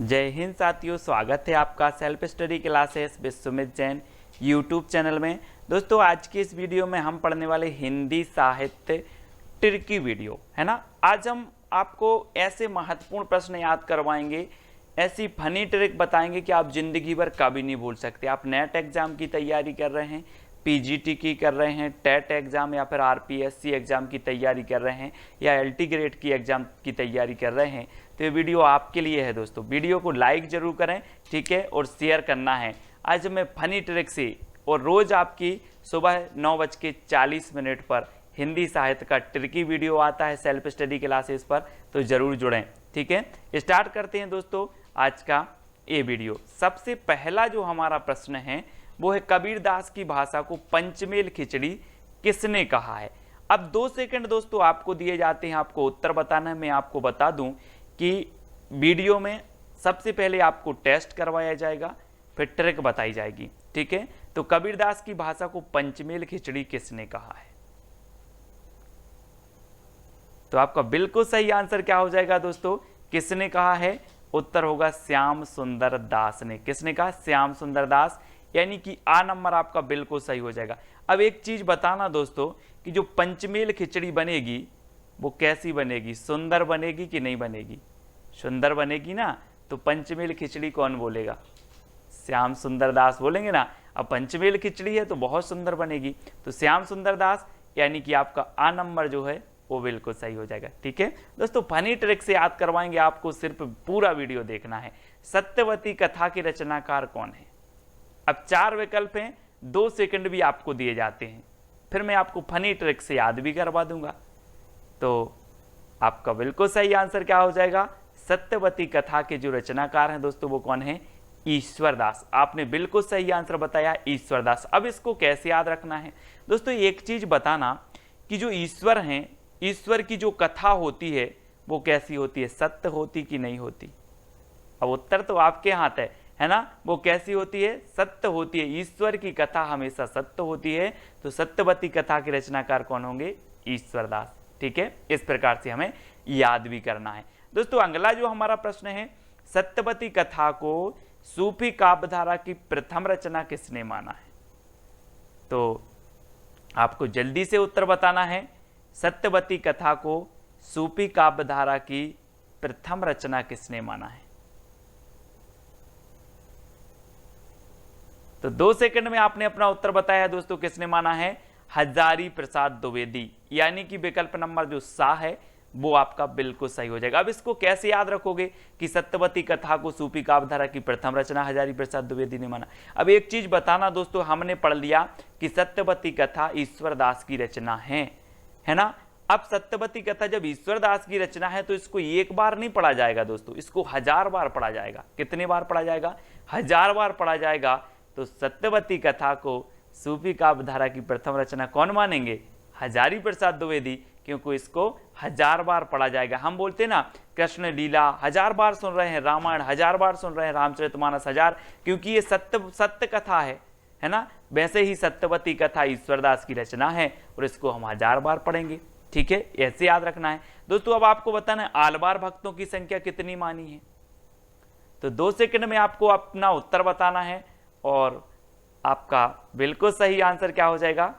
जय हिंद साथियों, स्वागत है आपका self study classes with Sumit Jain YouTube channel में। दोस्तों आज की इस वीडियो में हम पढ़ने वाले हिंदी साहित्य ट्रिकी वीडियो है ना। आज हम आपको ऐसे महत्वपूर्ण प्रश्न याद करवाएंगे, ऐसी फनी ट्रिक बताएंगे कि आप जिंदगी भर कभी नहीं भूल सकते। आप नेट एग्जाम की तैयारी कर रहे हैं, पीजीटी की कर रहे हैं, टेट एग्जाम या फिर आरपीएससी एग्जाम की तैयारी कर रहे हैं या एलटी ग्रेड की एग्जाम की तैयारी कर रहे हैं, तो ये वीडियो आपके लिए है दोस्तों। वीडियो को लाइक जरूर करें, ठीक है, और शेयर करना है। आज मैं फनी ट्रिक से और रोज आपकी सुबह 9:40 पर हिंदी साहित्य का ट्रिकी वीडियो आता है सेल्फ स्टडी क्लासेस पर, तो जरूर जुड़ें। ठीक है, स्टार्ट करते हैं दोस्तों आज का ये वीडियो। सबसे पहला जो हमारा प्रश्न है वो है, कबीरदास की भाषा को पंचमेल खिचड़ी किसने कहा है। अब 2 सेकंड दोस्तों आपको दिए जाते हैं, आपको उत्तर बताना है। मैं आपको बता दूं कि वीडियो में सबसे पहले आपको टेस्ट करवाया जाएगा, फिर ट्रिक बताई जाएगी। ठीक है, तो कबीरदास की भाषा को पंचमेल खिचड़ी किसने कहा है। तो आपका बिल्कुल सही आंसर क्या हो जाएगा दोस्तों, किसने कहा है। उत्तर होगा श्याम सुंदर दास ने। किसने कहा, श्याम सुंदर दास, यानी कि आ नंबर आपका बिल्कुल सही हो जाएगा। अब एक चीज बताना दोस्तों कि जो पंचमेल खिचड़ी बनेगी वो कैसी बनेगी, सुंदर बनेगी कि नहीं बनेगी। सुंदर बनेगी ना, तो पंचमेल खिचड़ी कौन बोलेगा, श्याम सुंदर दास बोलेंगे ना। अब पंचमेल खिचड़ी है तो बहुत सुंदर बनेगी, तो श्याम सुंदर दास, यानी कि आपका आ नंबर जो है वो बिल्कुल सही हो जाएगा। ठीक है दोस्तों, फनी ट्रिक से याद करवाएंगे आपको, सिर्फ पूरा वीडियो देखना है। सत्यवती कथा के रचनाकार कौन है। अब 4 विकल्प हैं, 2 सेकंड भी आपको दिए जाते हैं, फिर मैं आपको फनी ट्रिक से याद भी करवा दूंगा। तो आपका बिल्कुल सही आंसर क्या हो जाएगा, सत्यवती कथा के जो रचनाकार हैं दोस्तों वो कौन है, ईश्वरदास। आपने बिल्कुल सही आंसर बताया, ईश्वरदास। अब इसको कैसे याद रखना है दोस्तों, एक चीज बताना कि जो ईश्वर हैं, ईश्वर की जो कथा होती है वो कैसी होती है, सत्य होती कि नहीं होती। अब उत्तर तो आपके हाथ है ना, वो कैसी होती है, सत्य होती है। ईश्वर की कथा हमेशा सत्य होती है, तो सत्यवती कथा के रचनाकार कौन होंगे, ईश्वरदास। ठीक है, इस प्रकार से हमें याद भी करना है दोस्तों। अगला जो हमारा प्रश्न है, सत्यवती कथा को सूफी काव्यधारा की प्रथम रचना किसने माना है। तो आपको जल्दी से उत्तर बताना है, सत्यवती कथा को सूफी काव्यधारा की प्रथम रचना किसने माना है। तो 2 सेकंड में आपने अपना उत्तर बताया दोस्तों, किसने माना है, हजारी प्रसाद द्विवेदी, यानी कि विकल्प नंबर जो सा है वो आपका बिल्कुल सही हो जाएगा। अब इसको कैसे याद रखोगे कि सत्यवती कथा को सूफी काव्यधारा की प्रथम रचना हजारी प्रसाद द्विवेदी ने माना। अब एक चीज बताना दोस्तों, हमने पढ़ लिया कि सत्यवती कथा ईश्वरदास की रचना है ना। अब सत्यवती कथा जब ईश्वरदास की रचना है तो इसको एक बार नहीं पढ़ा जाएगा दोस्तों, इसको 1000 बार पढ़ा जाएगा। कितने बार पढ़ा जाएगा, 1000 बार पढ़ा जाएगा। तो सत्यवती कथा को सूफी काव्यधारा की प्रथम रचना कौन मानेंगे, हजारी प्रसाद द्विवेदी, क्योंकि इसको 1000 बार पढ़ा जाएगा। हम बोलते हैं ना, कृष्ण लीला 1000 बार सुन रहे हैं, रामायण 1000 बार सुन रहे हैं, रामचरितमानस 1000, क्योंकि ये सत्य कथा है ना। वैसे ही सत्यवती कथा ईश्वरदास की रचना है और इसको हम 1000 बार पढ़ेंगे। ठीक है, ऐसे याद रखना है दोस्तों। अब आपको बताना है आलवार भक्तों की संख्या कितनी मानी है। तो 2 सेकंड में आपको अपना उत्तर बताना है और आपका बिल्कुल सही आंसर क्या हो जाएगा,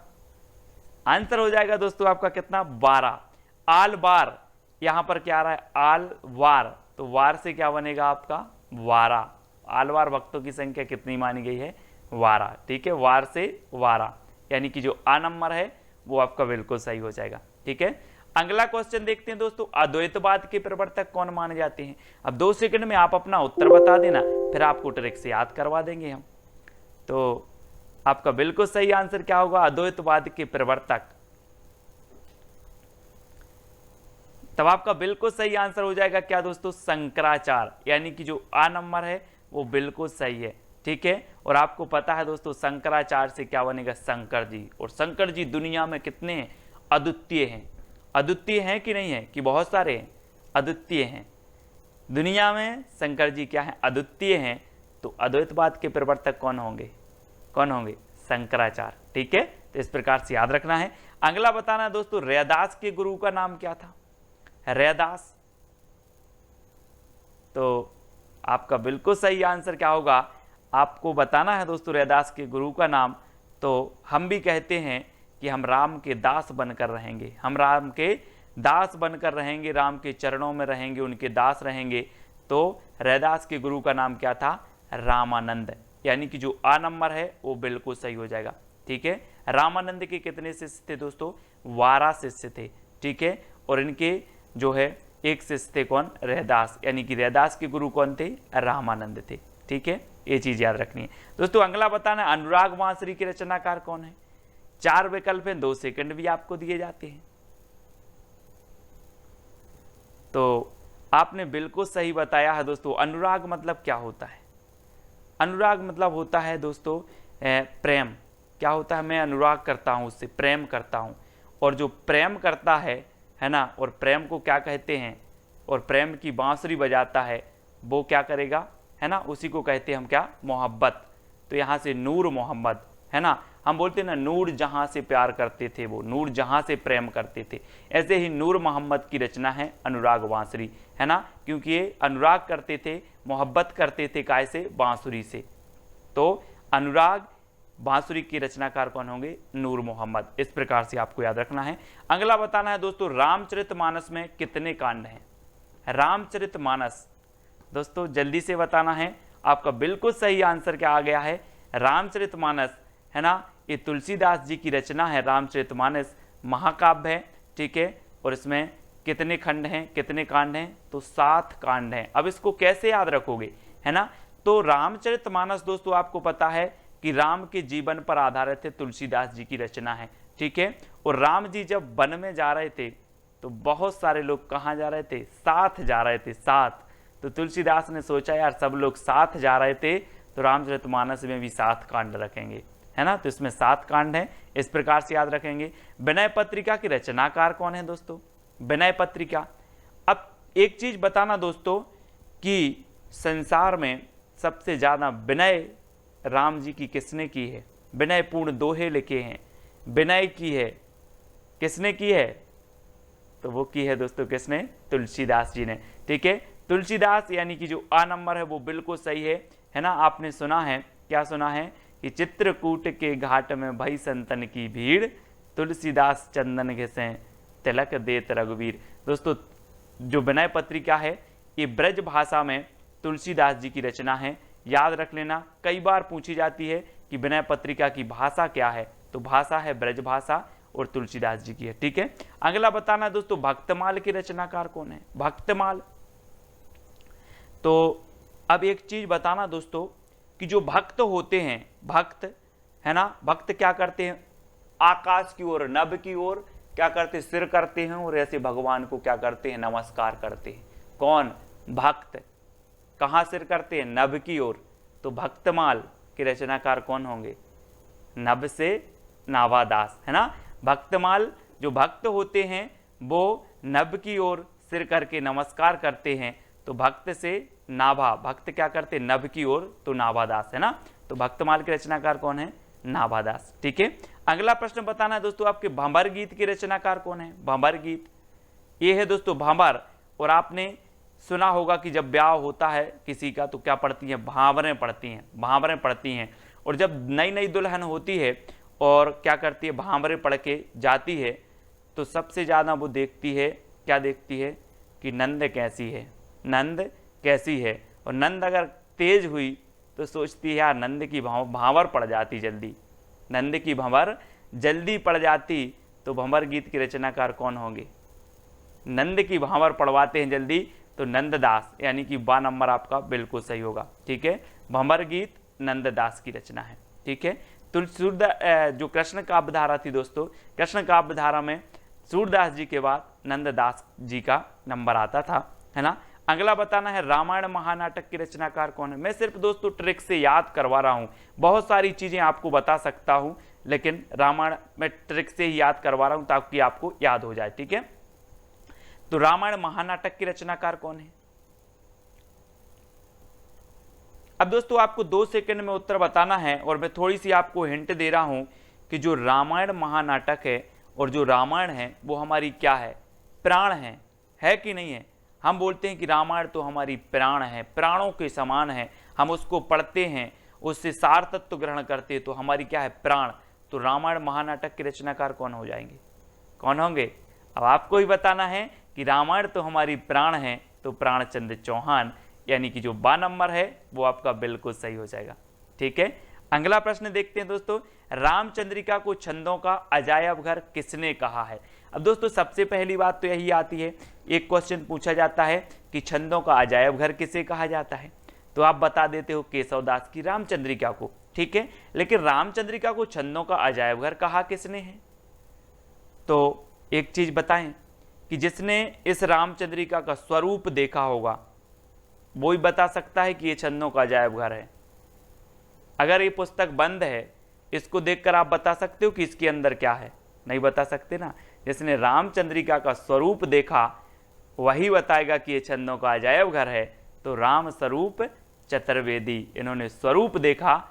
आंसर हो जाएगा दोस्तों आपका कितना, 12। आल बार, यहां पर क्या आ रहा है, आल वार, तो वार से क्या बनेगा आपका, 12। आलवार भक्तों की संख्या कितनी मानी गई है, 12। ठीक है, वार से 12, यानी कि जो आ नंबर है वो आपका बिल्कुल सही हो जाएगा। ठीक है, अगला क्वेश्चन देखते हैं दोस्तों, अद्वैतवाद के प्रवर्तक कौन माने जाते हैं। अब 2 सेकंड में आप अपना उत्तर बता देना, फिर आपको ट्रिक से याद करवा देंगे हम। तो आपका बिल्कुल सही आंसर क्या होगा, अद्वैतवाद के प्रवर्तक। तब आपका बिल्कुल सही आंसर हो जाएगा क्या दोस्तों, शंकराचार्य, यानी कि जो आ नंबर है वो बिल्कुल सही है। ठीक है, और आपको पता है दोस्तों शंकराचार्य से क्या बनेगा, शंकर जी। और शंकर जी दुनिया में कितने हैं, अद्वितीय हैं। अद्वितीय हैं कि नहीं है, कि बहुत सारे हैं, अद्वितीय हैं। दुनिया में शंकर जी क्या है, अद्वितीय हैं। तो अद्वैतवाद के प्रवर्तक कौन होंगे, कौन होंगे, शंकराचार्य। ठीक है, तो इस प्रकार से याद रखना है। अगला बताना है दोस्तों, रैदास के गुरु का नाम क्या था, रैदास। तो आपका बिल्कुल सही आंसर क्या होगा, आपको बताना है दोस्तों रैदास के गुरु का नाम। तो हम भी कहते हैं कि हम राम के दास बनकर रहेंगे, हम राम के दास बनकर रहेंगे, राम के चरणों में रहेंगे, उनके दास रहेंगे। तो रैदास के गुरु का नाम क्या था, रामानंद, यानी कि जो आ नंबर है वो बिल्कुल सही हो जाएगा। ठीक है, रामानंद के कितने शिष्य थे दोस्तों, 12 शिष्य थे। ठीक है, और इनके जो है एक शिष्य थे कौन, रैदास, यानी कि रैदास के गुरु कौन थे, रामानंद थे। ठीक है, ये चीज याद रखनी है दोस्तों। अगला बताना अनुराग बांसुरी के रचनाकार कौन है। 4 विकल्प हैं, 2 सेकंड भी आपको दिए जाते हैं। तो आपने बिल्कुल सही बताया है दोस्तों। अनुराग मतलब क्या होता है, अनुराग मतलब होता है दोस्तों प्रेम। क्या होता है, मैं अनुराग करता हूं, उससे प्रेम करता हूं। और जो प्रेम करता है ना, और प्रेम को क्या कहते हैं, और प्रेम की बांसुरी बजाता है, वो क्या करेगा, है ना, उसी को कहते हैं हम क्या, मोहब्बत। तो यहाँ से नूर मोहम्मद, है ना, हम बोलते हैं ना नूर जहां से प्यार करते थे, वो नूर जहां से प्रेम करते थे, ऐसे ही नूर मोहम्मद की रचना है अनुराग बांसुरी, है ना, क्योंकि ये अनुराग करते थे, मोहब्बत करते थे, काय से, बांसुरी से। तो अनुराग बांसुरी के रचनाकार कौन होंगे, नूर मोहम्मद। इस प्रकार से आपको याद रखना है। अगला बताना है दोस्तों रामचरितमानस में कितने कांड हैं। रामचरितमानस दोस्तों जल्दी से बताना है, आपका बिल्कुल सही आंसर क्या आ गया है, रामचरितमानस, है ना, ये तुलसीदास जी की रचना है। रामचरितमानस महाकाव्य है। ठीक है, और इसमें कितने खंड हैं, कितने कांड हैं, तो 7 कांड हैं। अब इसको कैसे याद रखोगे, है ना, तो रामचरितमानस दोस्तों आपको पता है कि राम के जीवन पर आधारित है, तुलसीदास जी की रचना है। ठीक है, और राम जी जब वन में जा रहे थे तो बहुत सारे लोग कहाँ जा रहे थे, साथ जा रहे थे, साथ। तो तुलसीदास ने सोचा यार सब लोग साथ जा रहे थे, तो रामचरितमानस में भी 7 कांड रखेंगे, है ना, तो इसमें 7 कांड हैं। इस प्रकार से याद रखेंगे। विनय पत्रिका की रचनाकार कौन है दोस्तों, विनय पत्रिका। अब एक चीज बताना दोस्तों कि संसार में सबसे ज्यादा विनय राम जी की किसने की है, विनय पूर्ण दोहे लिखे हैं, विनय की है किसने की है, तो वो की है दोस्तों किसने, तुलसीदास जी ने। ठीक है, तुलसीदास यानी कि जो आ नंबर है वो बिल्कुल सही है ना। आपने सुना है, क्या सुना है, कि चित्रकूट के घाट में भई संतन की भीड़, तुलसीदास चंदन घिसे तिलक देत रघुवीर। दोस्तों जो विनय पत्रिका है ये ब्रज भाषा में तुलसीदास जी की रचना है। याद रख लेना, कई बार पूछी जाती है कि विनय पत्रिका की भाषा क्या है, तो भाषा है ब्रज भाषा और तुलसीदास जी की है। ठीक है, अगला बताना दोस्तों भक्तमाल के रचनाकार कौन है, भक्तमाल। तो अब एक चीज बताना दोस्तों कि जो भक्त होते हैं, भक्त, है ना, भक्त क्या करते हैं, आकाश की ओर, नभ की ओर क्या करते, सिर करते हैं, और ऐसे भगवान को क्या करते हैं, नमस्कार करते हैं। कौन, भक्त। कहां सिर करते हैं, नभ की ओर। तो भक्तमाल के रचनाकार कौन होंगे, नभ से नाभादास, है ना। भक्तमाल जो भक्त होते हैं वो नभ की ओर सिर करके नमस्कार करते हैं, तो भक्त से नाभा, भक्त क्या करते, नभ की ओर, तो नाभादास, है ना। तो भक्तमाल के रचनाकार कौन है, नाभादास। ठीक है, अगला प्रश्न बताना है दोस्तों आपके भंवर गीत के रचनाकार कौन है। भंवर गीत ये है दोस्तों भंवर, और आपने सुना होगा कि जब ब्याह होता है किसी का तो क्या पढ़ती हैं, भांवरें पढ़ती हैं, भांवरें पढ़ती हैं। और जब नई नई दुल्हन होती है और क्या करती है, भांवरें पढ़ के जाती है, तो सबसे ज़्यादा वो देखती है, क्या देखती है, कि नंद कैसी है, नंद कैसी है। और नंद अगर तेज हुई तो सोचती है यार नंद की भांवर पड़ जाती जल्दी, नंद की भंवर जल्दी पड़ जाती। तो भंवर गीत के रचनाकार कौन होंगे, नंद की भांवर पढ़वाते हैं जल्दी, तो नंददास, यानी कि 12 नंबर आपका बिल्कुल सही होगा। ठीक है, भंवर गीत नंददास की रचना है। ठीक है, जो कृष्ण काव्य धारा थी दोस्तों, कृष्ण काव्य धारा में सूरदास जी के बाद नंददास जी का नंबर आता था, है ना। अगला बताना है रामायण महानाटक के रचनाकार कौन है। मैं सिर्फ दोस्तों ट्रिक से याद करवा रहा हूं, बहुत सारी चीजें आपको बता सकता हूं, लेकिन रामायण में ट्रिक से ही याद करवा रहा हूं ताकि आपको याद हो जाए। ठीक है, तो रामायण महानाटक के रचनाकार कौन है। अब दोस्तों आपको 2 सेकंड में उत्तर बताना है, और मैं थोड़ी सी आपको हिंट दे रहा हूं कि जो रामायण महानाटक है और जो रामायण है वो हमारी क्या है, प्राण है कि नहीं है। हम बोलते हैं कि रामायण तो हमारी प्राण है, प्राणों के समान है, हम उसको पढ़ते हैं, उससे सार तत्व ग्रहण करते हैं, तो हमारी क्या है, प्राण। तो रामायण महानाटक के रचनाकार कौन हो जाएंगे, कौन होंगे? अब आपको ही बताना है कि रामायण तो हमारी प्राण है, तो प्राणचंद्र चौहान, यानी कि जो 12 नंबर है वो आपका बिल्कुल सही हो जाएगा। ठीक है, अगला प्रश्न देखते हैं दोस्तों, रामचंद्रिका को छंदों का अजायब घर किसने कहा है? अब दोस्तों सबसे पहली बात तो यही आती है, एक क्वेश्चन पूछा जाता है कि छंदों का अजायब घर किसे कहा जाता है, तो आप बता देते हो केशवदास की रामचंद्रिका को। ठीक है, लेकिन रामचंद्रिका को छंदों का अजायब घर कहा किसने है? तो एक चीज बताएं कि जिसने इस रामचंद्रिका का स्वरूप देखा होगा वो ही बता सकता है कि ये छंदों का अजायब घर है। अगर ये पुस्तक बंद है, इसको देखकर आप बता सकते हो कि इसके अंदर क्या है? नहीं बता सकते ना। जिसने रामचंद्रिका का स्वरूप देखा वही बताएगा कि ये छंदों का अजायब घर है। तो राम स्वरूप चतुर्वेदी, इन्होंने स्वरूप देखा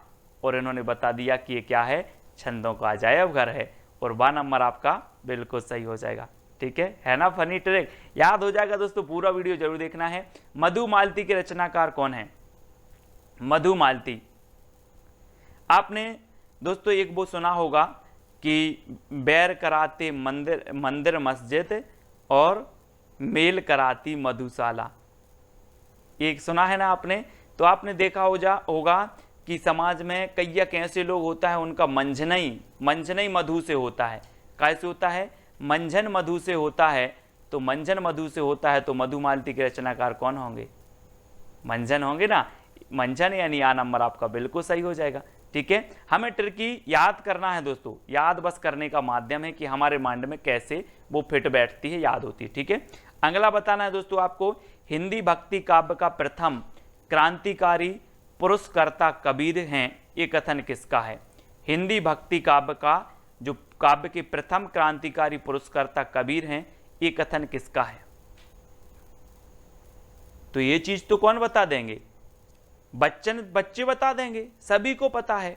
और इन्होंने बता दिया कि ये क्या है, छंदों का अजायब घर है, और 12 नंबर आपका बिल्कुल सही हो जाएगा। ठीक है ना, फनी ट्रिक याद हो जाएगा दोस्तों, पूरा वीडियो जरूर देखना है। मधुमालती के रचनाकार कौन है? मधुमालती, आपने दोस्तों एक वो सुना होगा कि बैर कराते मंदिर मस्जिद और मेल कराती मधुशाला, एक सुना है ना आपने। तो आपने देखा होगा कि समाज में कई ऐसे लोग होता है, उनका मंजनई मधु से होता है। कैसे होता है? मंजन मधु से होता है। तो मंजन मधु से होता है, तो मधुमालती के रचनाकार कौन होंगे? मंजन होंगे ना, मंजन, यानी आ नंबर आपका बिल्कुल सही हो जाएगा। ठीक है, हमें ट्रिकी याद करना है दोस्तों, याद बस करने का माध्यम है कि हमारे माइंड में कैसे वो फिट बैठती है, याद होती है। ठीक है, अगला बताना है दोस्तों आपको, हिंदी भक्ति काव्य का प्रथम क्रांतिकारी पुरस्कर्ता कबीर हैं, ये कथन किसका है? हिंदी भक्ति काव्य का जो काव्य के प्रथम क्रांतिकारी पुरस्कर्ता कबीर हैं, ये कथन किसका है? तो ये चीज तो कौन बता देंगे? बच्चे बता देंगे, सभी को पता है।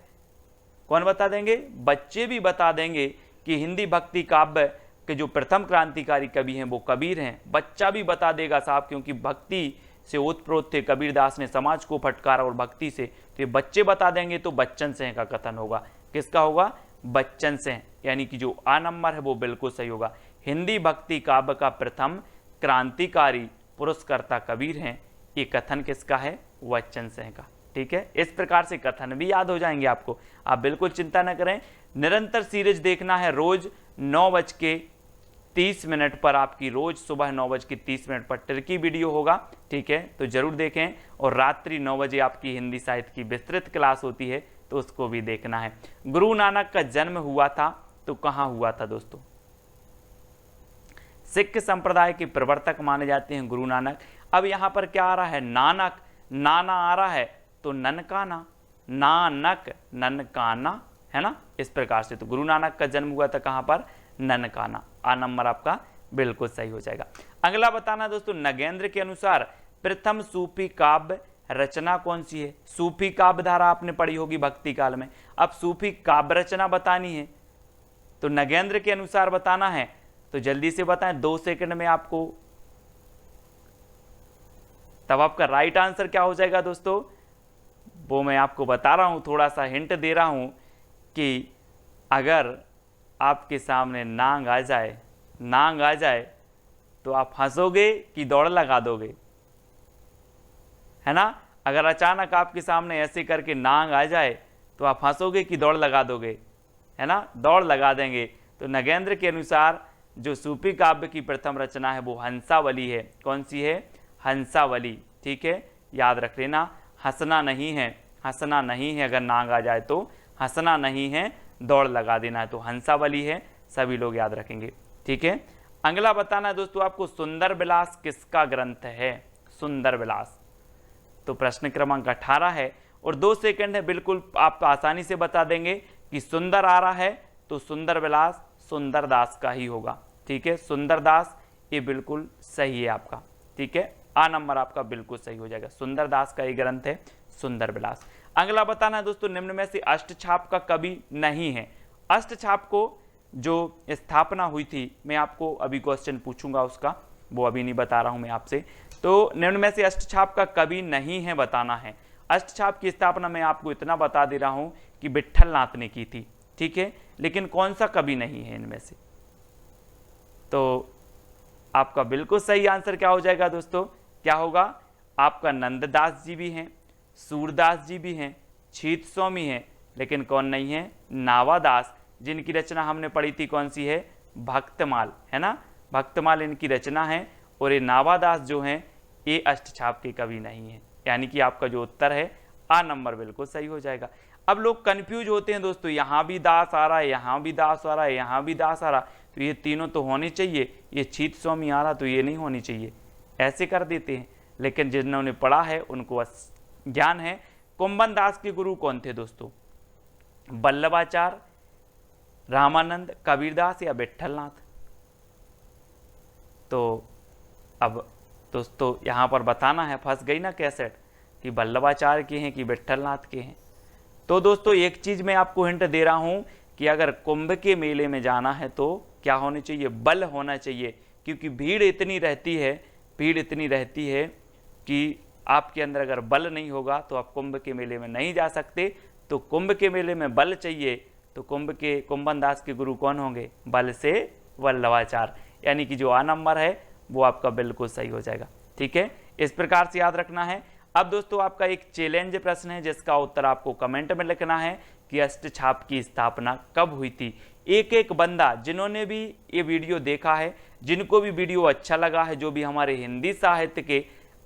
कौन बता देंगे? बच्चे भी बता देंगे कि हिंदी भक्ति काव्य के जो प्रथम क्रांतिकारी कवि हैं वो कबीर हैं। बच्चा भी बता देगा साहब, क्योंकि भक्ति से ओतप्रोत थे कबीरदास ने, समाज को फटकारा और भक्ति से, तो ये बच्चे बता देंगे। तो बच्चन सिंह का कथन होगा। किसका होगा? बच्चन सिंह, यानी कि जो आ नंबर है वो बिल्कुल सही होगा। हिंदी भक्ति काव्य का प्रथम क्रांतिकारी पुरस्कर्ता कबीर हैं, ये कथन किसका है? बच्चन सिंह का। ठीक है, इस प्रकार से कथन भी याद हो जाएंगे आपको, आप बिल्कुल चिंता न करें। निरंतर सीरीज देखना है रोज 9:30 पर, आपकी रोज सुबह 9:30 पर ट्रिकी वीडियो होगा। ठीक है, तो जरूर देखें। और रात्रि 9 बजे आपकी हिंदी साहित्य की विस्तृत क्लास होती है, तो उसको भी देखना है। गुरु नानक का जन्म हुआ था तो कहाँ हुआ था दोस्तों? सिख संप्रदाय के प्रवर्तक माने जाते हैं गुरु नानक। अब यहां पर क्या आ रहा है? नानक, नाना आ रहा है, तो ननकाना, नानक ननकाना, है ना, इस प्रकार से। तो गुरु नानक का जन्म हुआ था कहां पर? ननकाना। आ नंबर आपका बिल्कुल सही हो जाएगा। अगला बताना दोस्तों, नगेंद्र के अनुसार प्रथम सूफी काव्य रचना कौन सी है? सूफी काव्य धारा आपने पढ़ी होगी भक्ति काल में। अब सूफी काव्य रचना बतानी है, तो नगेंद्र के अनुसार बताना है, तो जल्दी से बताएं, 2 सेकंड में आपको। तब आपका राइट आंसर क्या हो जाएगा दोस्तों? वो मैं आपको बता रहा हूं, थोड़ा सा हिंट दे रहा हूं कि अगर आपके सामने नांग आ जाए तो आप हंसोगे कि दौड़ लगा दोगे? है ना, अगर अचानक आपके सामने ऐसे करके नांग आ जाए तो आप हंसोगे कि दौड़ लगा दोगे? है ना, दौड़ लगा देंगे। तो नगेंद्र के अनुसार जो सूफी काव्य की प्रथम रचना है वो हंसावली है। कौन सी है? हंसावली। ठीक है, याद रख लेना, हंसना नहीं है, हंसना नहीं है, अगर नांग आ जाए तो हंसना नहीं है, दौड़ लगा देना है। तो हंसावली है, सभी लोग याद रखेंगे। ठीक है, अगला बताना है दोस्तों आपको, सुंदर विलास किसका ग्रंथ है? सुंदर विलास, तो प्रश्न क्रमांक 18 है और 2 सेकंड है, बिल्कुल आप आसानी से बता देंगे कि सुंदर आ रहा है तो सुंदर विलास सुंदरदास का ही होगा। ठीक है, सुंदरदास, ये बिल्कुल सही है आपका। ठीक है, आ नंबर आपका बिल्कुल सही हो जाएगा। सुंदरदास का ये ग्रंथ है सुंदर विलास। अगला बताना है दोस्तों, निम्न में से अष्टछाप का कवि नहीं है। अष्टछाप को जो स्थापना हुई थी, मैं आपको अभी क्वेश्चन पूछूंगा उसका, वो अभी नहीं बता रहा हूं मैं आपसे। तो निम्न में से अष्टछाप का कवि नहीं है बताना है। अष्टछाप की स्थापना मैं आपको इतना बता दे रहा हूं कि विट्ठल नाथ ने की थी, ठीक है, लेकिन कौन सा कवि नहीं है इनमें से? तो आपका बिल्कुल सही आंसर क्या हो जाएगा दोस्तों? क्या होगा? आपका नंददास जी भी हैं, सूरदास जी भी हैं, छीत स्वामी हैं, लेकिन कौन नहीं है? नावादास, जिनकी रचना हमने पढ़ी थी कौन सी है? भक्तमाल, है ना, भक्तमाल इनकी रचना है। और ये नावादास जो हैं ये अष्टछाप के कवि नहीं है, यानी कि आपका जो उत्तर है आ नंबर बिल्कुल सही हो जाएगा। अब लोग कंफ्यूज होते हैं दोस्तों, यहाँ भी दास आ रहा है, यहाँ भी दास आ रहा है, यहाँ भी दास आ रहा, तो ये तीनों तो होने चाहिए, ये छीत स्वामी आ रहा तो ये नहीं होनी चाहिए, ऐसे कर देते हैं। लेकिन जिन्होंने पढ़ा है उनको ज्ञान है। कुंभन दास के गुरु कौन थे दोस्तों? वल्लभाचार्य, रामानंद, कबीरदास या विट्ठलनाथ? तो अब दोस्तों यहाँ पर बताना है, फंस गई ना कैसेट, कि वल्लभाचार्य के हैं कि विट्ठलनाथ के हैं। तो दोस्तों एक चीज़ मैं आपको हिंट दे रहा हूँ कि अगर कुंभ के मेले में जाना है तो क्या होनी चाहिए? बल होना चाहिए, क्योंकि भीड़ इतनी रहती है कि आपके अंदर अगर बल नहीं होगा तो आप कुंभ के मेले में नहीं जा सकते। तो कुंभ के मेले में बल चाहिए, तो कुंभन दास के गुरु कौन होंगे? बल से वल्लभाचार्य, यानी कि जो आ नंबर है वो आपका बिल्कुल सही हो जाएगा, ठीक है, इस प्रकार से याद रखना है। अब दोस्तों आपका एक चैलेंज प्रश्न है जिसका उत्तर आपको कमेंट में लिखना है कि अष्टछाप की स्थापना कब हुई थी। एक एक बंदा जिन्होंने भी ये वीडियो देखा है, जिनको भी वीडियो अच्छा लगा है, जो भी हमारे हिंदी साहित्य के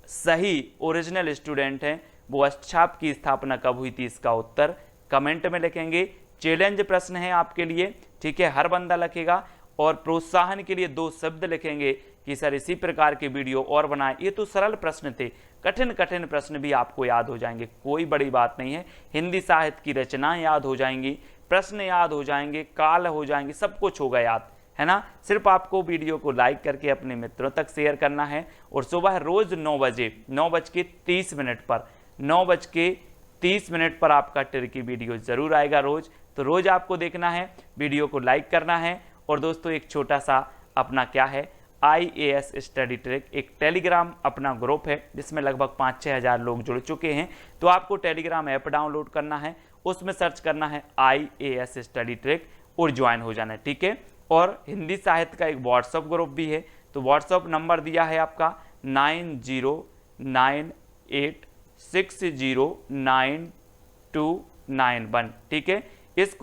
सही ओरिजिनल स्टूडेंट हैं, वो अष्टछाप की स्थापना कब हुई थी इसका उत्तर कमेंट में लिखेंगे। चैलेंज प्रश्न है आपके लिए, ठीक है, हर बंदा लिखेगा और प्रोत्साहन के लिए 2 शब्द लिखेंगे कि सर इसी प्रकार के वीडियो और बनाए। ये तो सरल प्रश्न थे, कठिन प्रश्न भी आपको याद हो जाएंगे, कोई बड़ी बात नहीं है। हिंदी साहित्य की रचनाएं याद हो जाएंगी, प्रश्न याद हो जाएंगे, काल हो जाएंगे, सब कुछ होगा याद, है ना। सिर्फ आपको वीडियो को लाइक करके अपने मित्रों तक शेयर करना है। और सुबह रोज 9 बजे 9:30 पर 9:30 पर आपका ट्रिकी वीडियो जरूर आएगा रोज। तो रोज आपको देखना है, वीडियो को लाइक करना है। और दोस्तों एक छोटा सा अपना क्या है, IAS स्टडी ट्रिक एक टेलीग्राम अपना ग्रुप है जिसमें लगभग 5-6 हज़ार लोग जुड़ चुके हैं। तो आपको टेलीग्राम ऐप डाउनलोड करना है, उसमें सर्च करना है IAS स्टडी ट्रिक और ज्वाइन हो जाना है, ठीक है। और हिंदी साहित्य का एक व्हाट्सअप ग्रुप भी है, तो व्हाट्सअप नंबर दिया है आपका 9098609291, ठीक है। इस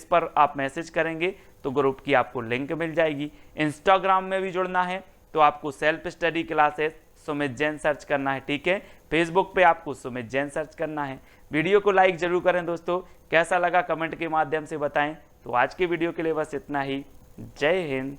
पर आप मैसेज करेंगे तो ग्रुप की आपको लिंक मिल जाएगी। इंस्टाग्राम में भी जुड़ना है तो आपको self study classes Sumit Jain search करना है, ठीक है। फेसबुक पे आपको सुमित जैन सर्च करना है। वीडियो को लाइक जरूर करें दोस्तों, कैसा लगा कमेंट के माध्यम से बताएं। तो आज के वीडियो के लिए बस इतना ही। जय हिंद।